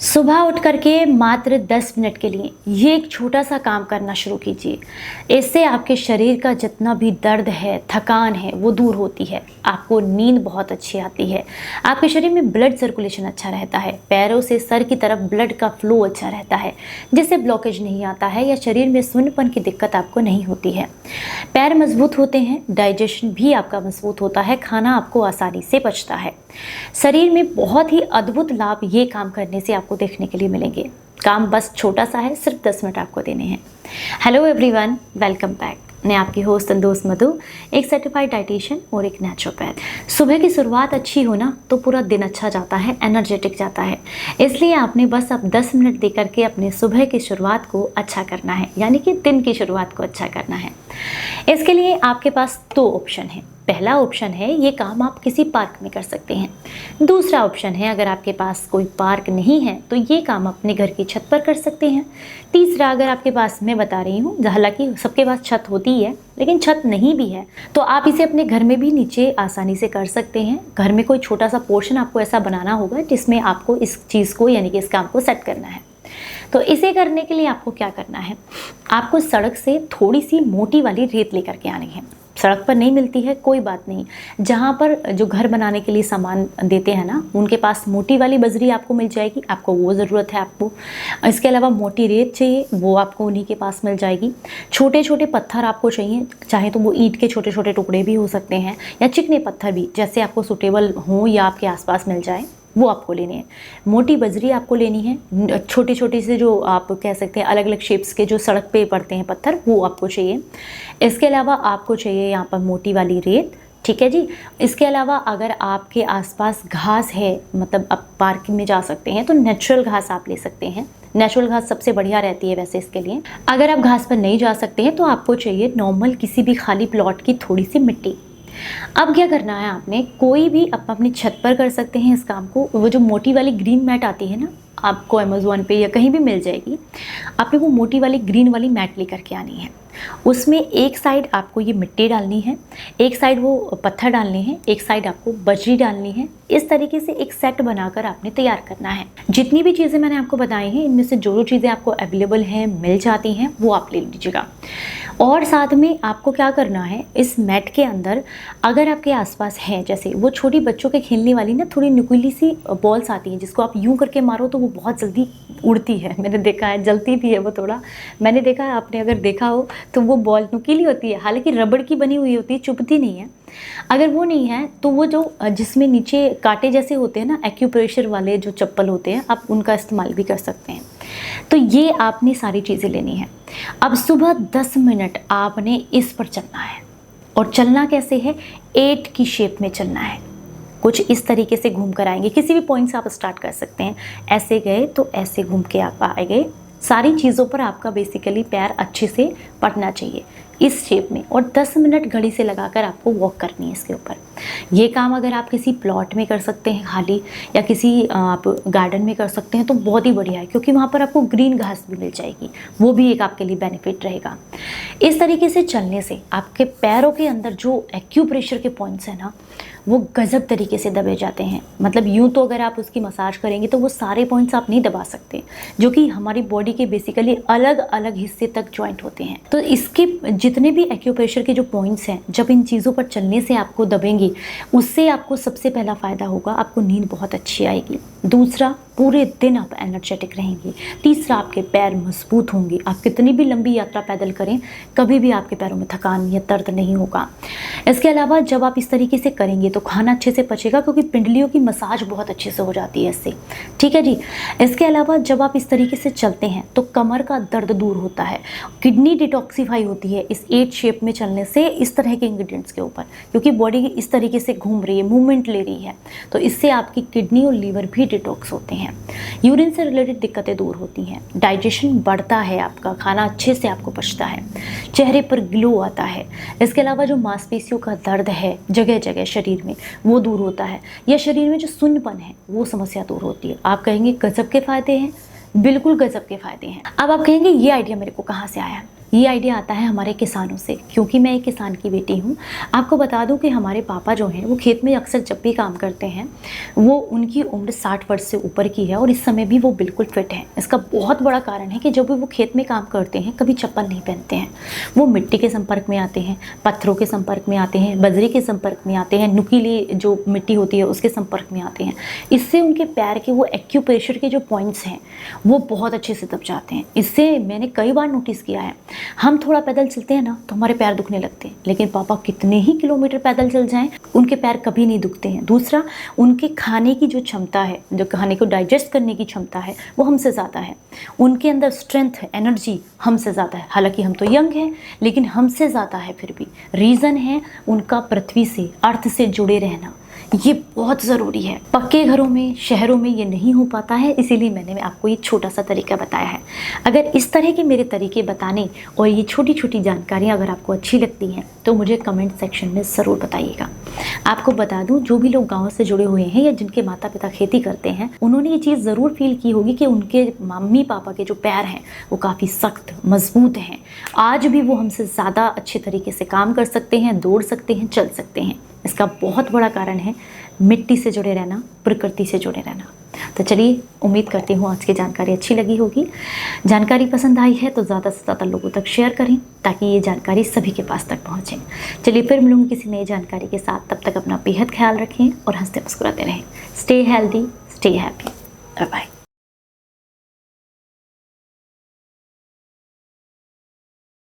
सुबह उठ करके मात्र 10 मिनट के लिए ये एक छोटा सा काम करना शुरू कीजिए। इससे आपके शरीर का जितना भी दर्द है, थकान है, वो दूर होती है। आपको नींद बहुत अच्छी आती है। आपके शरीर में ब्लड सर्कुलेशन अच्छा रहता है। पैरों से सर की तरफ ब्लड का फ्लो अच्छा रहता है, जिससे ब्लॉकेज नहीं आता है या शरीर में सुन्नपन की दिक्कत आपको नहीं होती है। पैर मजबूत होते हैं, डाइजेशन भी आपका मजबूत होता है, खाना आपको आसानी से पचता है। शरीर में बहुत ही अद्भुत लाभ ये काम करने से आपको देखने के लिए मिलेंगे। काम बस छोटा सा है, सिर्फ 10 मिनट आपको देने हैं। Hello everyone, welcome back. मैं आपकी होस्ट दोस्त मधु, एक सर्टिफाइड डाइटिशियन और एक नेचुरोपैथ। सुबह की शुरुआत अच्छी हो ना तो पूरा दिन अच्छा जाता है, एनर्जेटिक जाता है। इसलिए आपने बस अब 10 मिनट दे करके अपने सुबह की शुरुआत को अच्छा करना है, यानी कि दिन की शुरुआत को अच्छा करना है। इसके लिए आपके पास 2 ऑप्शन हैं। पहला ऑप्शन है ये काम आप किसी पार्क में कर सकते हैं। दूसरा ऑप्शन है अगर आपके पास कोई पार्क नहीं है तो ये काम अपने घर की छत पर कर सकते हैं। तीसरा, अगर आपके पास, मैं बता रही हूँ, हालांकि सबके पास छत होती है लेकिन छत नहीं भी है तो आप इसे अपने घर में भी नीचे आसानी से कर सकते हैं। घर में कोई छोटा सा पोर्शन आपको ऐसा बनाना होगा जिसमें आपको इस चीज़ को, यानी कि इस काम को सेट करना है। तो इसे करने के लिए आपको क्या करना है, आपको सड़क से थोड़ी सी मोटी वाली रेत लेकर के आनी है। सड़क पर नहीं मिलती है कोई बात नहीं, जहाँ पर जो घर बनाने के लिए सामान देते हैं ना, उनके पास मोटी वाली बजरी आपको मिल जाएगी, आपको वो ज़रूरत है आपको। इसके अलावा मोटी रेत चाहिए, वो आपको उन्हीं के पास मिल जाएगी। छोटे छोटे पत्थर आपको चाहिए, चाहे तो वो ईंट के छोटे छोटे टुकड़े भी हो सकते हैं या चिकने पत्थर भी, जैसे आपको सूटेबल हो या आपके आसपास मिल जाए, वो आपको लेने हैं। मोटी बजरी आपको लेनी है। छोटे छोटे से, जो आप कह सकते हैं अलग अलग शेप्स के जो सड़क पे पड़ते हैं पत्थर, वो आपको चाहिए। इसके अलावा आपको चाहिए यहाँ पर मोटी वाली रेत, ठीक है जी। इसके अलावा अगर आपके आसपास घास है, मतलब आप पार्क में जा सकते हैं तो नेचुरल घास आप ले सकते हैं। नेचुरल घास सबसे बढ़िया रहती है वैसे इसके लिए। अगर आप घास पर नहीं जा सकते हैं तो आपको चाहिए नॉर्मल किसी भी खाली प्लॉट की थोड़ी सी मिट्टी। अब क्या करना है, आपने कोई भी, आप अपनी छत पर कर सकते हैं इस काम को। वो जो मोटी वाली ग्रीन मैट आती है ना, आपको अमेज़ॉन पे या कहीं भी मिल जाएगी। आपने वो मोटी वाली ग्रीन वाली मैट लेकर के आनी है। उसमें एक साइड आपको ये मिट्टी डालनी है, एक साइड वो पत्थर डालने हैं, एक साइड आपको बजरी डालनी है। इस तरीके से एक सेट बनाकर आपने तैयार करना है। जितनी भी चीज़ें मैंने आपको बताई हैं, इनमें से जो जो चीज़ें आपको अवेलेबल हैं, मिल जाती हैं, वो आप ले लीजिएगा। और साथ में आपको क्या करना है, इस मैट के अंदर अगर आपके आसपास है, जैसे वो छोटी बच्चों के खेलने वाली ना थोड़ी नुकीली सी बॉल्स आती हैं, जिसको आप यूं करके मारो तो वो बहुत जल्दी उड़ती है। मैंने देखा है, जलती भी है वो थोड़ा, मैंने देखा है, आपने अगर देखा हो तो वो बॉल नुकीली होती है, हालांकि रबड़ की बनी हुई होती है, चुभती नहीं है। अगर वो नहीं है तो वो जो जिसमें नीचे कांटे जैसे होते हैं ना, एक्यूप्रेशर वाले जो चप्पल होते हैं, आप उनका इस्तेमाल भी कर सकते हैं। तो ये आपने सारी चीज़ें लेनी है। अब सुबह 10 मिनट आपने इस पर चलना है। और चलना कैसे है, 8 की शेप में चलना है। कुछ इस तरीके से घूम कर आएंगे। किसी भी पॉइंट से आप स्टार्ट कर सकते हैं। ऐसे गए तो ऐसे घूम के आप आएंगे। सारी चीज़ों पर आपका बेसिकली पैर अच्छे से पड़ना चाहिए इस शेप में। और 10 मिनट घड़ी से लगाकर आपको वॉक करनी है इसके ऊपर। ये काम अगर आप किसी प्लॉट में कर सकते हैं खाली, या किसी आप गार्डन में कर सकते हैं तो बहुत ही बढ़िया है, क्योंकि वहाँ पर आपको ग्रीन घास भी मिल जाएगी, वो भी एक आपके लिए बेनिफिट रहेगा। इस तरीके से चलने से आपके पैरों के अंदर जो एक्यूप्रेशर के पॉइंट्स हैं ना, वो गजब तरीके से दबे जाते हैं। मतलब यूँ तो अगर आप उसकी मसाज करेंगे तो वो सारे पॉइंट्स आप नहीं दबा सकते, जो कि हमारी बॉडी के बेसिकली अलग अलग हिस्से तक ज्वाइंट होते हैं। तो इसके जितने भी एक्यूप्रेशर के जो पॉइंट्स हैं, जब इन चीज़ों पर चलने से आपको दबेंगे, उससे आपको सबसे पहला फ़ायदा होगा, आपको नींद बहुत अच्छी आएगी। दूसरा, पूरे दिन आप एनर्जेटिक रहेंगे। तीसरा, आपके पैर मजबूत होंगे। आप कितनी भी लंबी यात्रा पैदल करें, कभी भी आपके पैरों में थकान या दर्द नहीं होगा। इसके अलावा जब आप इस तरीके से करेंगे तो खाना अच्छे से पचेगा, क्योंकि पिंडलियों की मसाज बहुत अच्छे से हो जाती है इससे, ठीक है जी। इसके अलावा जब आप इस तरीके से चलते हैं तो कमर का दर्द दूर होता है, किडनी डिटॉक्सीफाई होती है इस 8 शेप में चलने से, इस तरह के इंग्रेडिएंट्स के ऊपर, क्योंकि बॉडी इस तरीके से घूम रही है, मूवमेंट ले रही है, तो इससे आपकी किडनी और लीवर भी डिटॉक्स होते हैं। यूरिन से रिलेटेड दिक्कतें दूर होती हैं, डाइजेशन बढ़ता है, आपका खाना अच्छे से आपको पचता है, चेहरे पर ग्लो आता है। इसके अलावा जो मांसपेशियों का दर्द है जगह जगह शरीर में, वो दूर होता है, या शरीर में जो सुन्नपन है वो समस्या दूर होती है। आप कहेंगे गजब के फ़ायदे हैं, बिल्कुल गजब के फ़ायदे हैं। अब आप कहेंगे ये आइडिया मेरे को कहाँ से आया। ये आइडिया आता है हमारे किसानों से, क्योंकि मैं एक किसान की बेटी हूँ। आपको बता दूँ कि हमारे पापा जो हैं वो खेत में अक्सर जब भी काम करते हैं, वो उनकी उम्र 60 वर्ष से ऊपर की है और इस समय भी वो बिल्कुल फिट हैं। इसका बहुत बड़ा कारण है कि जब भी वो खेत में काम करते हैं कभी चप्पल नहीं पहनते हैं। वो मिट्टी के संपर्क में आते हैं, पत्थरों के संपर्क में आते हैं, बजरी के संपर्क में आते हैं, नुकीली जो मिट्टी होती है उसके संपर्क में आते हैं। इससे उनके पैर के वो एक्यूप्रेशर के जो पॉइंट्स हैं वो बहुत अच्छे से दब जाते हैं। इससे मैंने कई बार नोटिस किया है, हम थोड़ा पैदल चलते हैं ना तो हमारे पैर दुखने लगते हैं, लेकिन पापा कितने ही किलोमीटर पैदल चल जाएं उनके पैर कभी नहीं दुखते हैं। दूसरा, उनके खाने की जो क्षमता है, जो खाने को डाइजेस्ट करने की क्षमता है वो हमसे ज़्यादा है। उनके अंदर स्ट्रेंथ है, एनर्जी हमसे ज़्यादा है। हालांकि हम तो यंग हैं लेकिन हमसे ज़्यादा है फिर भी। रीज़न है उनका पृथ्वी से, अर्थ से जुड़े रहना। ये बहुत ज़रूरी है। पक्के घरों में, शहरों में ये नहीं हो पाता है, इसीलिए मैंने आपको ये छोटा सा तरीका बताया है। अगर इस तरह के मेरे तरीके बताने और ये छोटी छोटी जानकारियाँ अगर आपको अच्छी लगती हैं तो मुझे कमेंट सेक्शन में ज़रूर बताइएगा। आपको बता दूं, जो भी लोग गाँव से जुड़े हुए हैं या जिनके माता पिता खेती करते हैं, उन्होंने ये चीज़ ज़रूर फील की होगी कि उनके मम्मी पापा के जो पैर हैं वो काफ़ी सख्त मजबूत हैं। आज भी वो हमसे ज़्यादा अच्छे तरीके से काम कर सकते हैं, दौड़ सकते हैं, चल सकते हैं। इसका बहुत बड़ा कारण है मिट्टी से जुड़े रहना, प्रकृति से जुड़े रहना। तो चलिए, उम्मीद करती हूँ आज की जानकारी अच्छी लगी होगी। जानकारी पसंद आई है तो ज़्यादा से ज़्यादा लोगों तक शेयर करें ताकि ये जानकारी सभी के पास तक पहुँचे। चलिए फिर मिलूंगी किसी नई जानकारी के साथ। तब तक अपना बेहद ख्याल रखें और हंसते मुस्कुराते रहें। Stay healthy, stay happy. Bye bye.